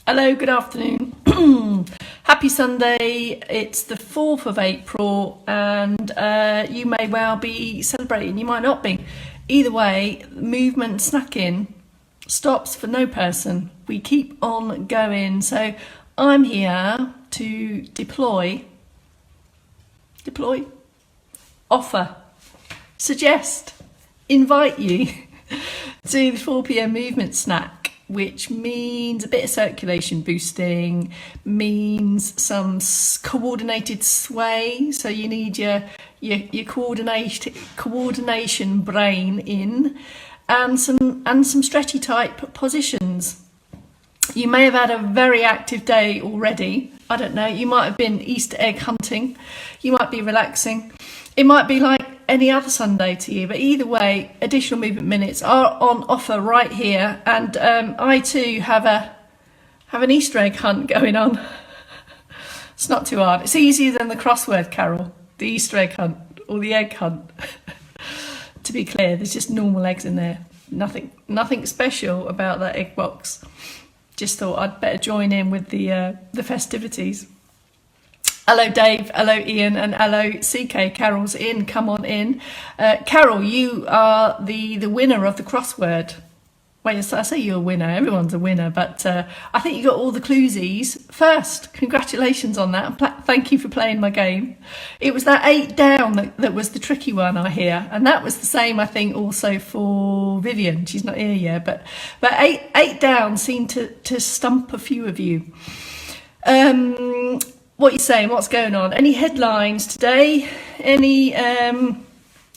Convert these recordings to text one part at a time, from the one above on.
Hello, good afternoon. Happy Sunday. It's the 4th of April and you may well be celebrating, you might not be. Either way, movement snacking stops for no person. We keep on going. So I'm here to deploy, offer, suggest, invite you to the 4 p.m. movement snack, which means a bit of circulation boosting, means some coordinated sway. So you need your coordination brain in, and some stretchy type positions. You may have had a very active day already. I don't know. You might have been Easter egg hunting. You might be relaxing. It might be like any other Sunday to you, but either way, additional movement minutes are on offer right here. And I too have an Easter egg hunt going on. It's not too hard. It's easier than the crossword, Carol. The Easter egg hunt or the egg hunt. To be clear, there's just normal eggs in there. Nothing special about that egg box. Just thought I'd better join in with the festivities. Hello Dave, hello Ian, and hello CK. Carol's in, come on in. Carol, you are the winner of the crossword. Well, I say you're a winner, everyone's a winner, but I think you got all the cluesies first. Congratulations on that, and thank you for playing my game. It was that 8 down that was the tricky one, I hear, and that was the same, I think, also for Vivian. She's not here yet, but eight down seemed to stump a few of you. What are you saying? What's going on? Any headlines today? Any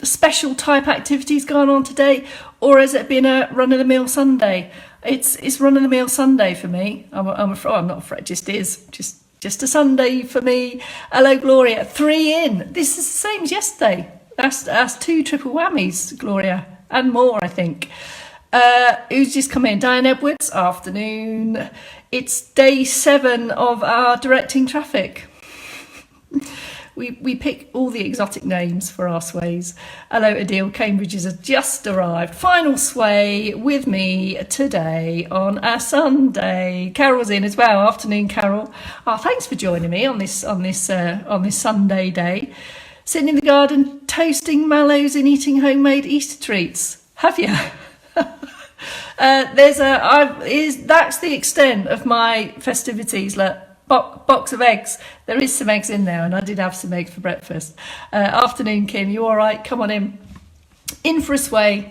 special type activities going on today? Or has it been a run-of-the-mill Sunday? It's run-of-the-mill Sunday for me. I'm not afraid. It just is. Just a Sunday for me. Hello, Gloria. 3 in. This is the same as yesterday. That's 2 triple whammies, Gloria. And more, I think. Who's just come in? Diane Edwards, afternoon. It's day 7 of our directing traffic. We pick all the exotic names for our sways. Hello, Adele. Cambridge has just arrived. Final sway with me today on a Sunday. Carol's in as well. Afternoon, Carol. Oh, thanks for joining me on this Sunday day. Sitting in the garden, toasting mallows and eating homemade Easter treats. Have you? That's the extent of my festivities. Look, box of eggs. There is some eggs in there, and I did have some eggs for breakfast. Afternoon, Kim. You all right? Come on in. In for a sway.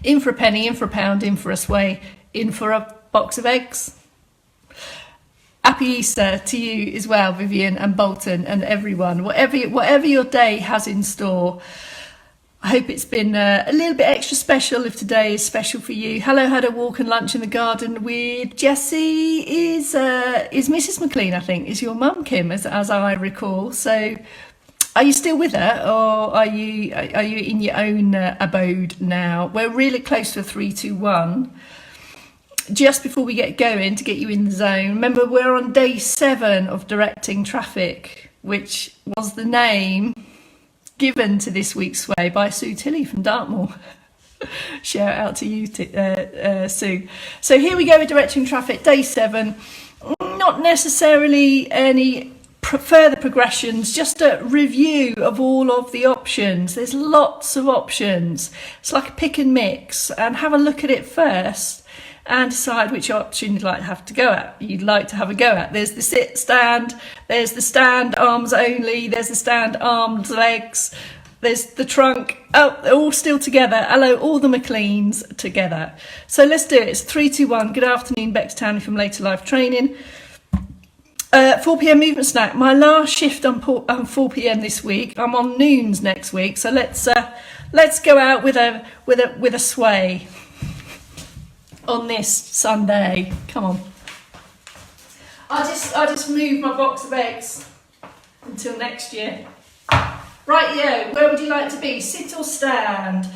In for a penny. In for a pound. In for a sway. In for a box of eggs. Happy Easter to you as well, Vivian and Bolton and everyone. Whatever your day has in store. I hope it's been a little bit extra special if today is special for you. Hello, had a walk and lunch in the garden with Jessie. Is Mrs. McLean, I think, is your mum, Kim, as I recall. So are you still with her, or are you in your own abode now? We're really close to a 3, 2, 1. Just before we get going, to get you in the zone, remember we're on day 7 of directing traffic, which was the name given to this week's sway by Sue Tilley from Dartmoor. Shout out to you, Sue. So here we go with directing traffic, day 7. Not necessarily any further progressions, just a review of all of the options. There's lots of options. It's like a pick and mix, and have a look at it first and decide which option you'd like to have a go at. There's the sit stand, there's the stand arms only, there's the stand arms legs, there's the trunk. Oh, they're all still together. Hello, all the McLeans together. So let's do it. It's 3, 2, 1. Good afternoon, Bex Townley from Later Life Training. 4 p.m. movement snack. My last shift on 4 p.m. this week. I'm on noons next week. So let's go out with a sway on this Sunday. Come on. I just moved my box of eggs until next year. Right, where would you like to be? Sit or stand?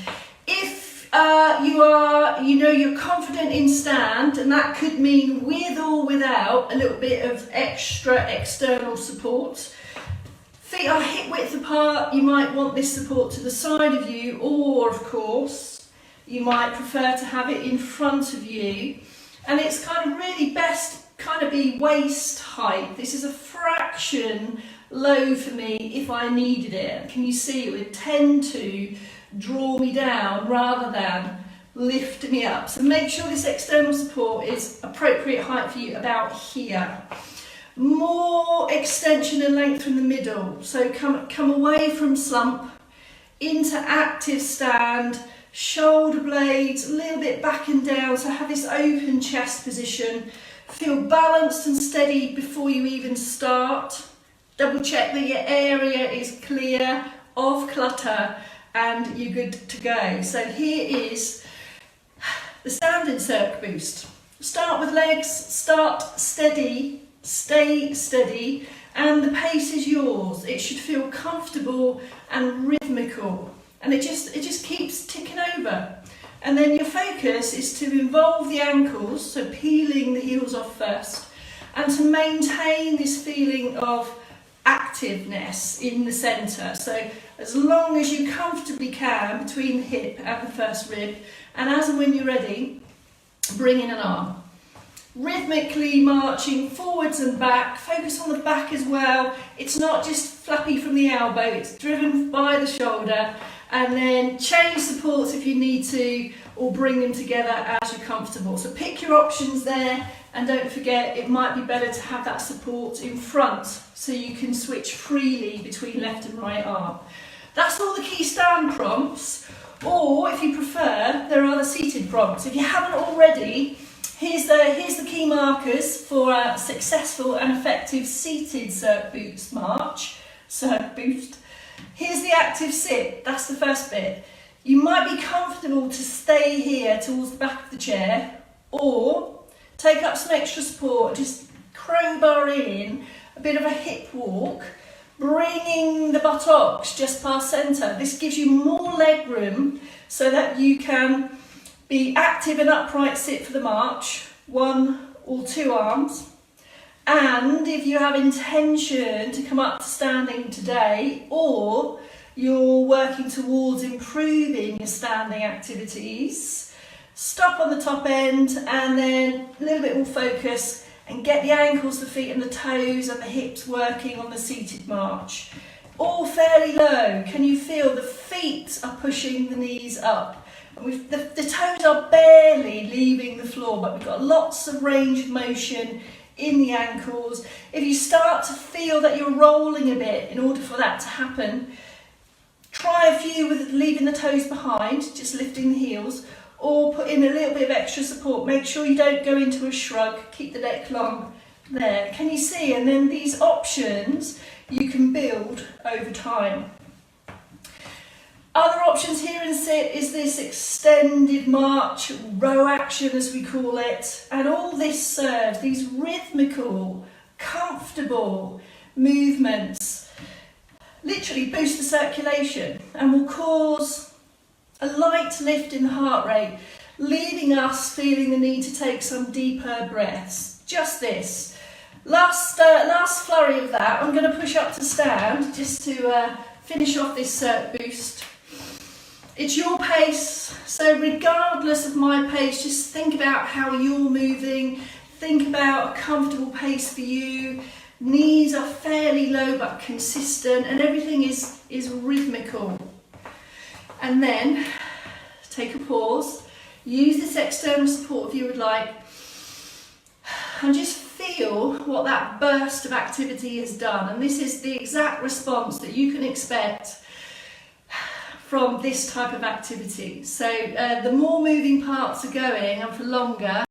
If you're confident in stand, and that could mean with or without a little bit of extra external support. Feet are hip width apart. You might want this support to the side of you, or of course, you might prefer to have it in front of you. And it's kind of really best trying to be waist height. This is a fraction low for me if I needed it. Can you see it would tend to draw me down rather than lift me up. So make sure this external support is appropriate height for you, about here. More extension and length from the middle. So come away from slump into active stand, shoulder blades a little bit back and down, so have this open chest position. Feel balanced and steady before you even start. Double check that your area is clear of clutter and you're good to go. So here is the standing circ boost. Start with legs, start steady, stay steady, and the pace is yours. It should feel comfortable and rhythmical, and it just keeps ticking over. And then your focus is to involve the ankles, so peeling the heels off first, and to maintain this feeling of activeness in the centre. So as long as you comfortably can between the hip and the first rib, and as and when you're ready, bring in an arm. Rhythmically marching forwards and back, focus on the back as well. It's not just flappy from the elbow, it's driven by the shoulder, and then change supports if you need to, or bring them together as you're comfortable. So pick your options there, and don't forget it might be better to have that support in front so you can switch freely between left and right arm. That's all the key stand prompts, or if you prefer, there are the seated prompts. If you haven't already, here's the key markers for a successful and effective seated circ boost march. Circ boost. Here's the active sit, that's the first bit. You might be comfortable to stay here towards the back of the chair, or take up some extra support, just crowbar in a bit of a hip walk, bringing the buttocks just past centre. This gives you more leg room so that you can be active and upright sit for the march, one or two arms. And if you have intention to come up to standing today, or you're working towards improving your standing activities, stop on the top end and then a little bit more focus and get the ankles, the feet and the toes and the hips working on the seated march. All fairly low. Can you feel the feet are pushing the knees up? And the toes are barely leaving the floor, but we've got lots of range of motion in the ankles. If you start to feel that you're rolling a bit in order for that to happen, try a few with leaving the toes behind, just lifting the heels, or put in a little bit of extra support. Make sure you don't go into a shrug, keep the neck long there. Can you see? And then these options you can build over time. Other options here in sit is this extended march, row action as we call it, and all this serves these rhythmical, comfortable movements, literally boost the circulation and will cause a light lift in the heart rate, leaving us feeling the need to take some deeper breaths. Just this. Last flurry of that, I'm going to push up to stand just to finish off this circ boost. It's your pace, so regardless of my pace, just think about how you're moving, think about a comfortable pace for you. Knees are fairly low but consistent, and everything is rhythmical. And then take a pause, use this external support if you would like, and just feel what that burst of activity has done. And this is the exact response that you can expect from this type of activity. So the more moving parts are going and for longer,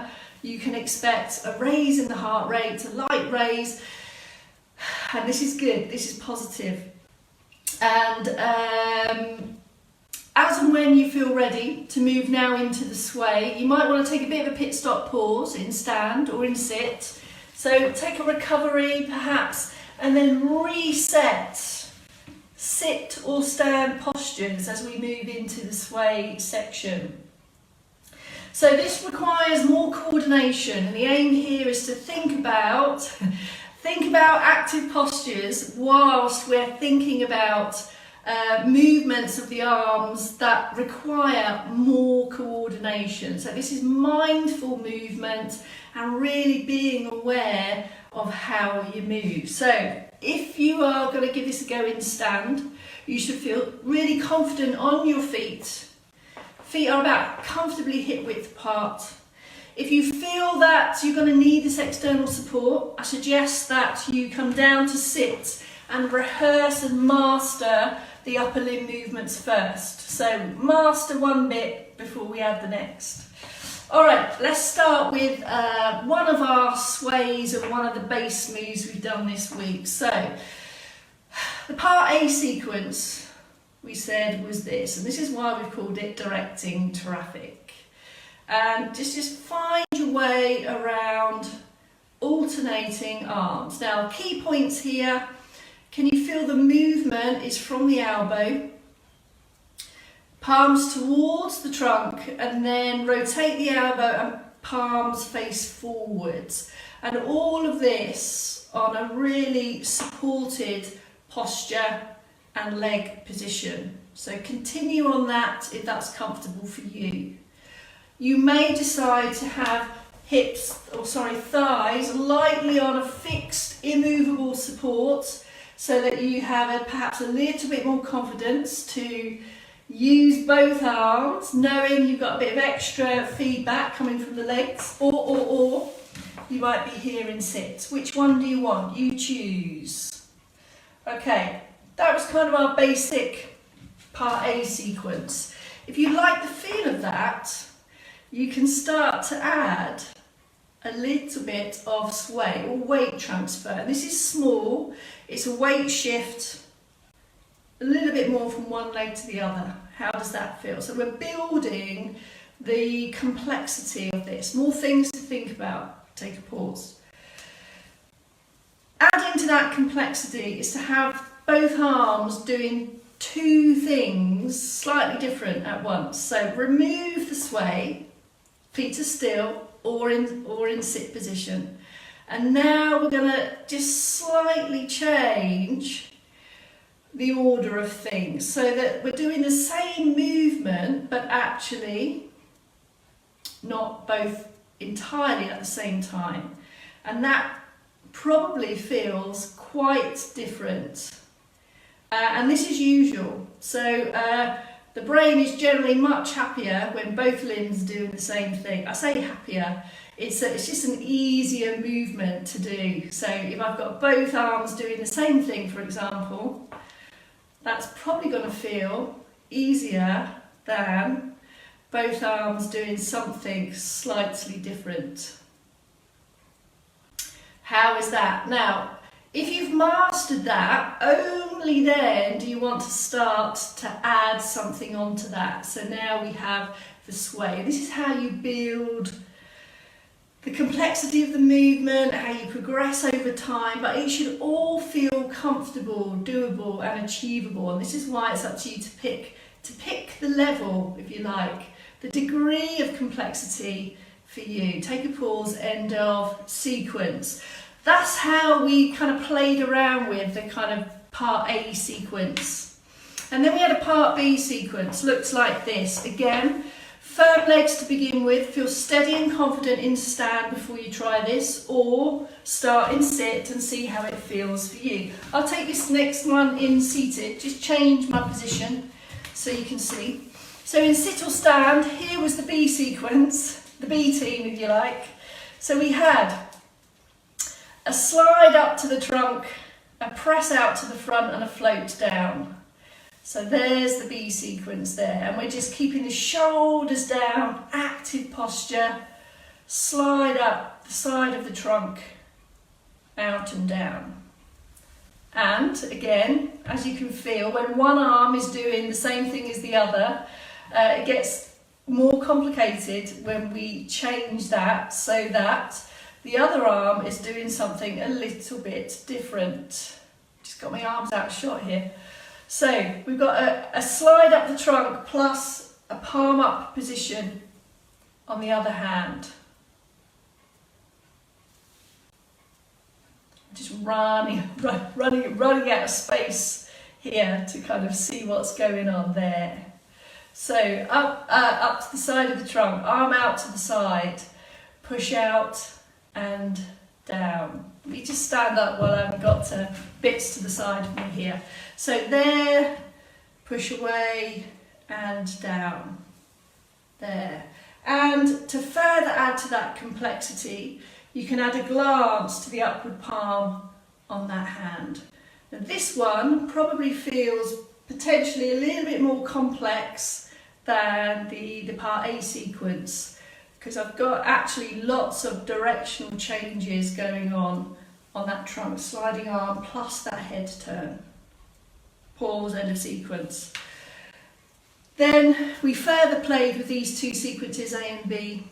you can expect a raise in the heart rate, a light raise, and this is good, this is positive. And as and when you feel ready to move now into the sway, you might want to take a bit of a pit stop pause in stand or in sit. So take a recovery perhaps, and then reset sit or stand postures as we move into the sway section. So this requires more coordination, and the aim here is to think about active postures whilst we're thinking about movements of the arms that require more coordination. So this is mindful movement and really being aware of how you move. So if you are going to give this a go in stand, you should feel really confident on your feet. Feet are about comfortably hip width apart. If you feel that you're going to need this external support, I suggest that you come down to sit and rehearse and master the upper limb movements first. So master one bit before we add the next. All right, let's start with one of our sways and one of the base moves we've done this week. So the part A sequence we said was this, and this is why we've called it directing traffic. And just find your way around alternating arms. Now, key points here. Can you feel the movement is from the elbow, palms towards the trunk, and then rotate the elbow and palms face forwards. And all of this on a really supported posture and leg position. So continue on that if that's comfortable for you. You may decide to have thighs lightly on a fixed immovable support, so that you have perhaps a little bit more confidence to use both arms, knowing you've got a bit of extra feedback coming from the legs, or you might be here in sit. Which one do you want? You choose. Okay, that was kind of our basic part A sequence. If you like the feel of that, you can start to add a little bit of sway or weight transfer. This is small, it's a weight shift, a little bit more from one leg to the other. How does that feel? So we're building the complexity of this. More things to think about. Take a pause. Adding to that complexity is to have both arms doing two things slightly different at once. So remove the sway, feet are still, or in sit position. And now we're going to just slightly change the order of things so that we're doing the same movement but actually not both entirely at the same time. And that probably feels quite different. And this is usual. So the brain is generally much happier when both limbs are doing the same thing. I say happier, it's just an easier movement to do. So if I've got both arms doing the same thing, for example, that's probably going to feel easier than both arms doing something slightly different. How is that? Now, if you've mastered that, only then do you want to start to add something onto that. So now we have the sway. This is how you build the complexity of the movement, how you progress over time, but it should all feel comfortable, doable and achievable. And this is why it's up to you to pick the level, if you like, the degree of complexity for you. Take a pause, end of sequence. That's how we kind of played around with the kind of part A sequence. And then we had a part B sequence, looks like this. Again, firm legs to begin with, feel steady and confident in stand before you try this, or start in sit and see how it feels for you. I'll take this next one in seated, just change my position so you can see. So in sit or stand, here was the B sequence, the B team if you like. So we had a slide up to the trunk, a press out to the front and a float down. So there's the B sequence there, and we're just keeping the shoulders down, active posture, slide up the side of the trunk, out and down. And again, as you can feel, when one arm is doing the same thing as the other, it gets more complicated when we change that so that the other arm is doing something a little bit different. Just got my arms out shot here. So we've got a slide up the trunk plus a palm up position on the other hand. Just running out of space here to kind of see what's going on there. So up to the side of the trunk, arm out to the side, push out and down. You just stand up while I've got bits to the side of me here. So there, push away and down, there. And to further add to that complexity, you can add a glance to the upward palm on that hand. Now this one probably feels potentially a little bit more complex than the part A sequence, because I've got actually lots of directional changes going on that trunk sliding arm plus that head turn. Pause, end of sequence. Then we further played with these two sequences A and B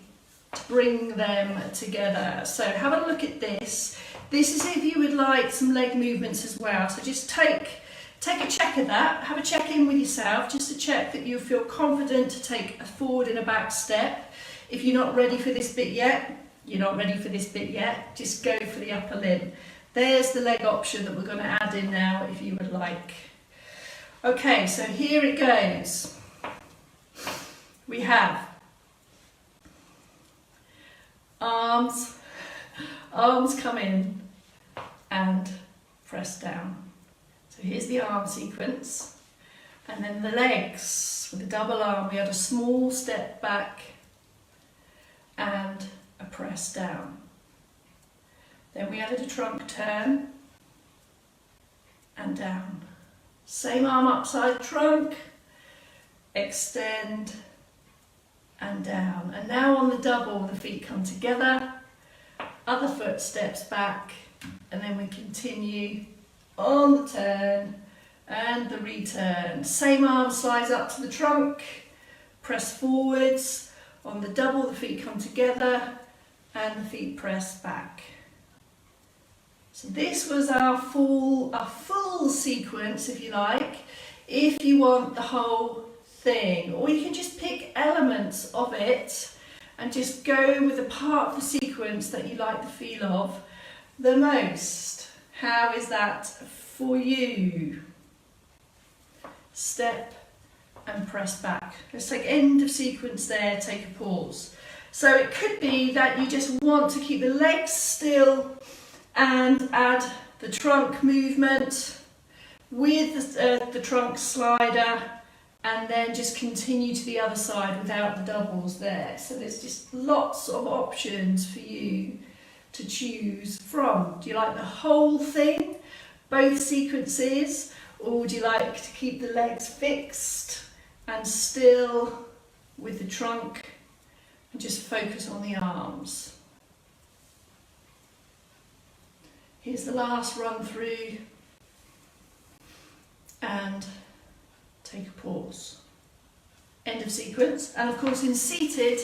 to bring them together. So have a look at this. This is if you would like some leg movements as well. So just take a check of that, have a check in with yourself just to check that you feel confident to take a forward and a back step. If you're not ready for this bit yet, just go for the upper limb. There's the leg option that we're going to add in now if you would like. Okay, so here it goes. We have arms come in and press down. So here's the arm sequence, and then the legs with the double arm. We had a small step back and a press down. Then we added a trunk turn and down. Same arm upside trunk, extend and down. And now on the double, the feet come together, other foot steps back, and then we continue on the turn and the return. Same arm slides up to the trunk, press forwards. On the double, the feet come together and the feet press back. So this was our full sequence, if you like, if you want the whole thing. Or you can just pick elements of it and just go with the part of the sequence that you like the feel of the most. How is that for you? Step and press back. Let's take end of sequence there, take a pause. So it could be that you just want to keep the legs still and add the trunk movement with the trunk slider, and then just continue to the other side without the doubles there. So there's just lots of options for you to choose from. Do you like the whole thing, both sequences, or would you like to keep the legs fixed and still with the trunk and just focus on the arms? Here's the last run through, and take a pause. End of sequence. And of course in seated,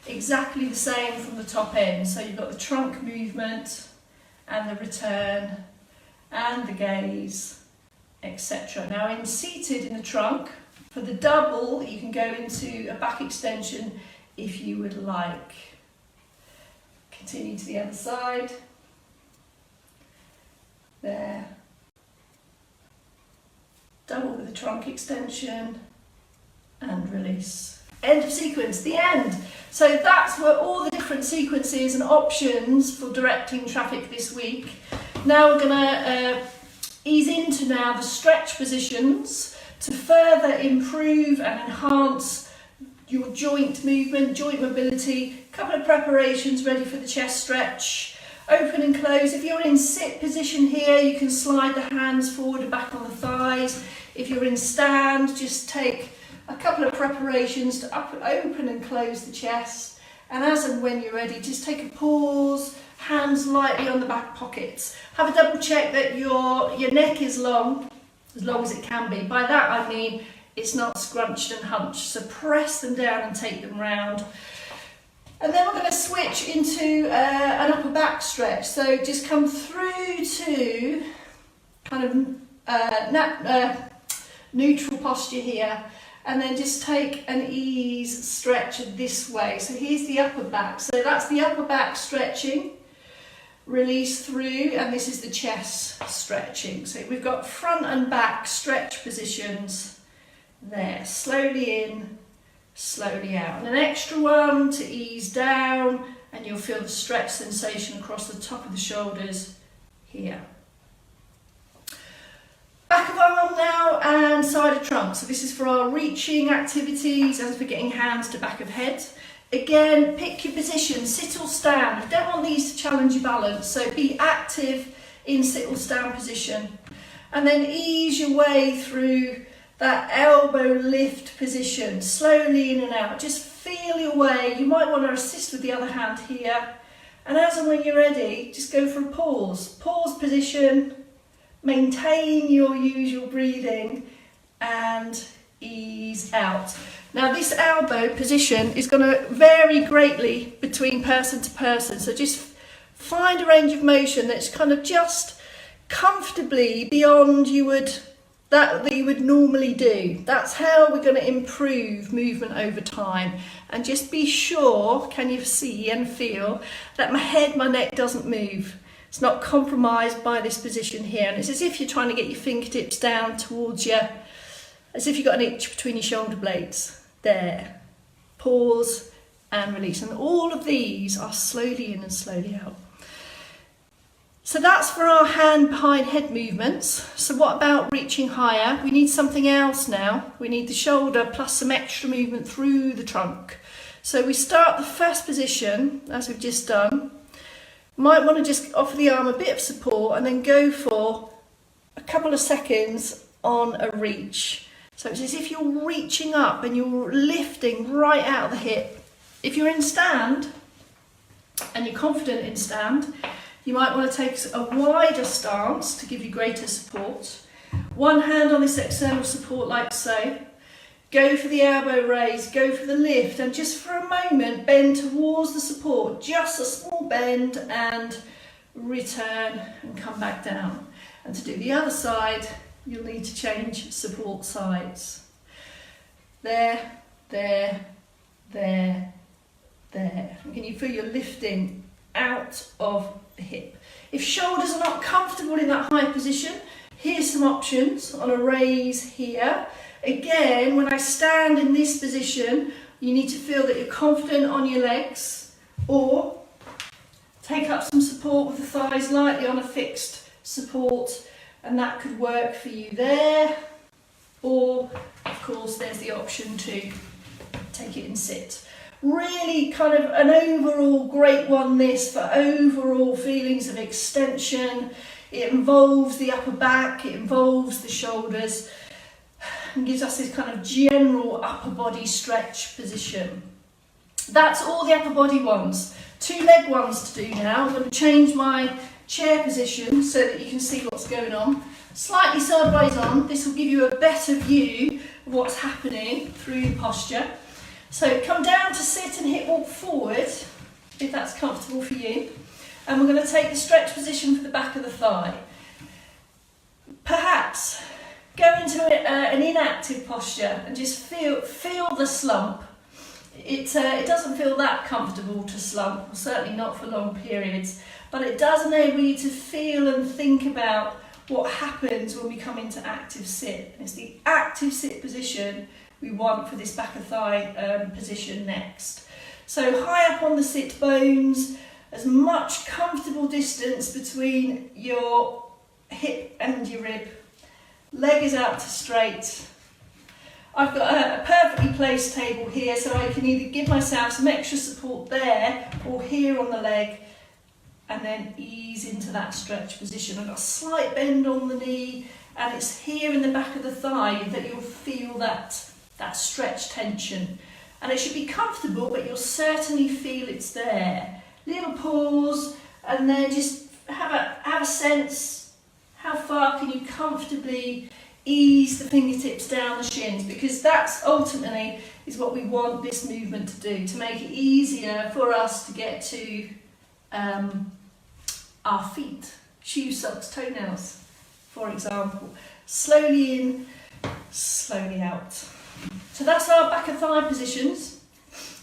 exactly the same from the top end. So you've got the trunk movement and the return and the gaze, etc. Now in seated in the trunk, for the double, you can go into a back extension if you would like. Continue to the other side. There. Double with the trunk extension and release. End of sequence, the end. So that's where all the different sequences and options for directing traffic this week. Now we're going to ease into now the stretch positions to further improve and enhance your joint movement, joint mobility. A couple of preparations ready for the chest stretch. Open and close. If you're in sit position here, you can slide the hands forward and back on the thighs. If you're in stand, just take a couple of preparations to open and close the chest. And as and when you're ready, just take a pause, hands lightly on the back pockets. Have a double check that your neck is long as it can be. By that I mean it's not scrunched and hunched. So press them down and take them round. And then we're going to switch into an upper back stretch. So just come through to kind of neutral posture here, and then just take an ease stretch this way. So here's the upper back. So that's the upper back stretching. release through, and this is the chest stretching. So we've got front and back stretch positions there, slowly in, slowly out. And an extra one to ease down, and you'll feel the stretch sensation across the top of the shoulders here. Back of arm now and side of trunk. So this is for our reaching activities and for getting hands to back of head. Again, pick your position, sit or stand. You don't want these to challenge your balance, so be active in sit or stand position. And then ease your way through that elbow lift position, slowly in and out. Just feel your way. You might want to assist with the other hand here. And as and when you're ready, just go for a pause. Pause position, maintain your usual breathing and ease out. Now this elbow position is going to vary greatly between person to person, so just find a range of motion that's kind of just comfortably beyond that you would normally do. That's how we're going to improve movement over time. And just be sure, can you see and feel that my head, my neck doesn't move. It's not compromised by this position here, and it's as if you're trying to get your fingertips down towards you, as if you've got an itch between your shoulder blades. There. Pause and release. And all of these are slowly in and slowly out. So that's for our hand behind head movements. So what about reaching higher? We need something else now. We need the shoulder plus some extra movement through the trunk. So we start the first position, as we've just done. Might want to just offer the arm a bit of support and then go for a couple of seconds on a reach. So it's as if you're reaching up and you're lifting right out of the hip. If you're in stand and you're confident in stand, you might want to take a wider stance to give you greater support. One hand on this external support like so. Go for the elbow raise, go for the lift, and just for a moment bend towards the support. Just a small bend and return and come back down. And to do the other side, you'll need to change support sides. There, there, there, there. And can you feel you're lifting out of the hip? If shoulders are not comfortable in that high position, here's some options on a raise here. Again, when I stand in this position, you need to feel that you're confident on your legs, or take up some support with the thighs lightly on a fixed support, and that could work for you there. Or, of course, there's the option to take it in sit. Really kind of an overall great one, this, for overall feelings of extension. It involves the upper back, it involves the shoulders, and gives us this kind of general upper body stretch position. That's all the upper body ones. 2 leg ones to do now. I'm going to change my chair position so that you can see what's going on. Slightly sideways on, this will give you a better view of what's happening through the posture. So come down to sit and hip walk forward, if that's comfortable for you. And we're going to take the stretch position for the back of the thigh. Perhaps go into an inactive posture and just feel the slump. It doesn't feel that comfortable to slump, certainly not for long periods, but it does enable you to feel and think about what happens when we come into active sit. And it's the active sit position we want for this back of thigh position next. So high up on the sit bones, as much comfortable distance between your hip and your rib. Leg is out to straight. I've got a perfectly placed table here, so I can either give myself some extra support there or here on the leg, and then ease into that stretch position. I've got a slight bend on the knee, and it's here in the back of the thigh that you'll feel that stretch tension. And it should be comfortable, but you'll certainly feel it's there. Little pause, and then just have a sense, how far can you comfortably ease the fingertips down the shins, because that's ultimately is what we want this movement to do, to make it easier for us to get to our feet, shoes, socks, toenails, for example. Slowly in, slowly out. So that's our back of thigh positions.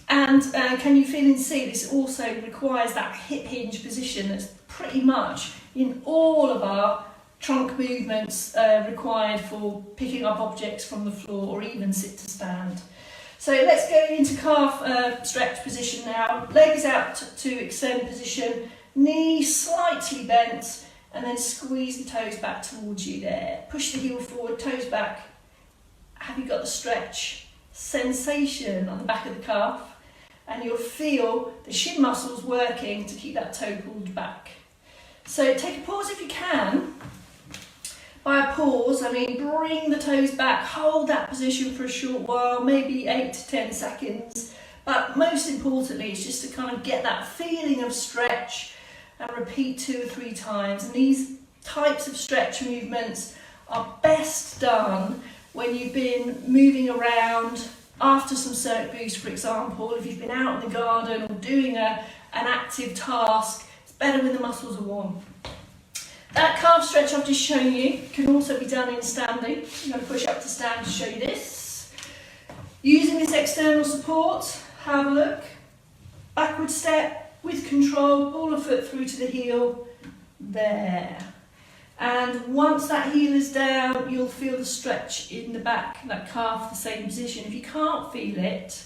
And can you feel and see this also requires that hip hinge position that's pretty much in all of our trunk movements required for picking up objects from the floor or even sit to stand. So let's go into calf stretch position now. Legs out to extend position, knees slightly bent, and then squeeze the toes back towards you there. Push the heel forward, toes back. Have you got the stretch sensation on the back of the calf? And you'll feel the shin muscles working to keep that toe pulled back. So take a pause if you can. By a pause, I mean bring the toes back, hold that position for a short while, maybe 8 to 10 seconds. But most importantly, it's just to kind of get that feeling of stretch and repeat 2 or 3 times. And these types of stretch movements are best done when you've been moving around after some circ boost, for example. If you've been out in the garden or doing an active task, it's better when the muscles are warm. That calf stretch I've just shown you can also be done in standing. I'm going to push up to stand to show you this. Using this external support, have a look. Backward step with control, ball of foot through to the heel, there. And once that heel is down, you'll feel the stretch in the back, that calf, the same position. If you can't feel it,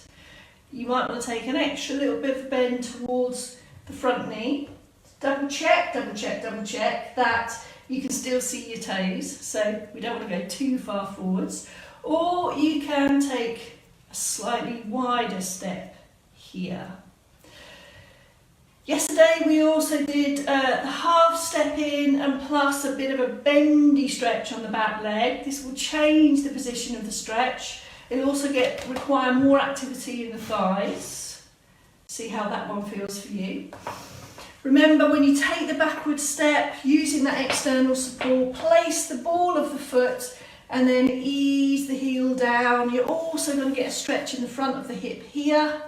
you might want to take an extra little bit of a bend towards the front knee. Double check that you can still see your toes, so we don't want to go too far forwards. Or you can take a slightly wider step here. Yesterday we also did the half step in and plus a bit of a bendy stretch on the back leg. This will change the position of the stretch. It'll also require more activity in the thighs. See how that one feels for you. Remember, when you take the backward step, using that external support, place the ball of the foot and then ease the heel down. You're also going to get a stretch in the front of the hip here.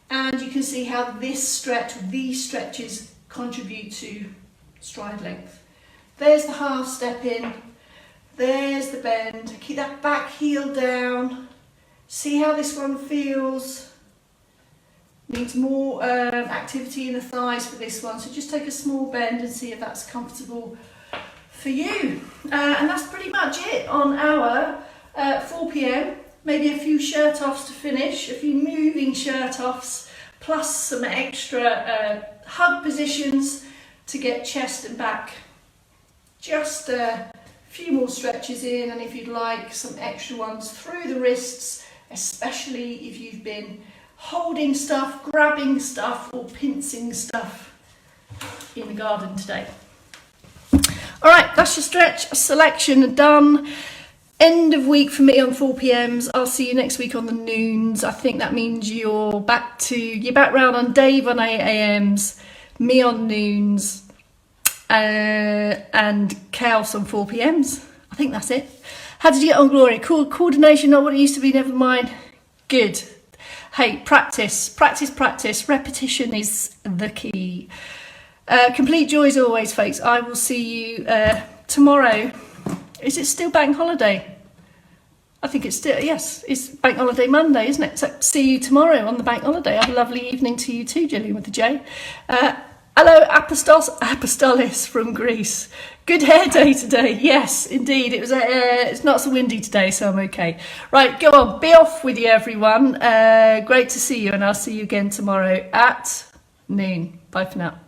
And you can see how this stretch, these stretches contribute to stride length. There's the half step in. There's the bend. Keep that back heel down. See how this one feels. Needs more activity in the thighs for this one, so just take a small bend and see if that's comfortable for you. And that's pretty much it on our 4 p.m. Maybe a few shirt offs to finish, a few moving shirt offs, plus some extra hug positions to get chest and back. Just a few more stretches in, and if you'd like, some extra ones through the wrists, especially if you've been holding stuff, grabbing stuff, or pincing stuff in the garden today. All right, that's your stretch selection done. End of week for me on 4 p.m s. I'll see you next week on the noons. I think that means you're back round on Dave on 8 a.m s, me on noons, and Chaos on 4 p.m s. I think that's it. How did you get on, Gloria? Coordination, not what it used to be, never mind. Good. Hey, practice. Repetition is the key. Complete joy as always, folks. I will see you tomorrow. Is it still bank holiday? I think it's still, yes, it's bank holiday Monday, isn't it? So see you tomorrow on the bank holiday. Have a lovely evening to you too, Gillian with the J. Hello, Apostolis from Greece. Good hair day today. Yes, indeed. It's not so windy today, so I'm okay. Right, go on. Be off with you, everyone. Great to see you, and I'll see you again tomorrow at noon. Bye for now.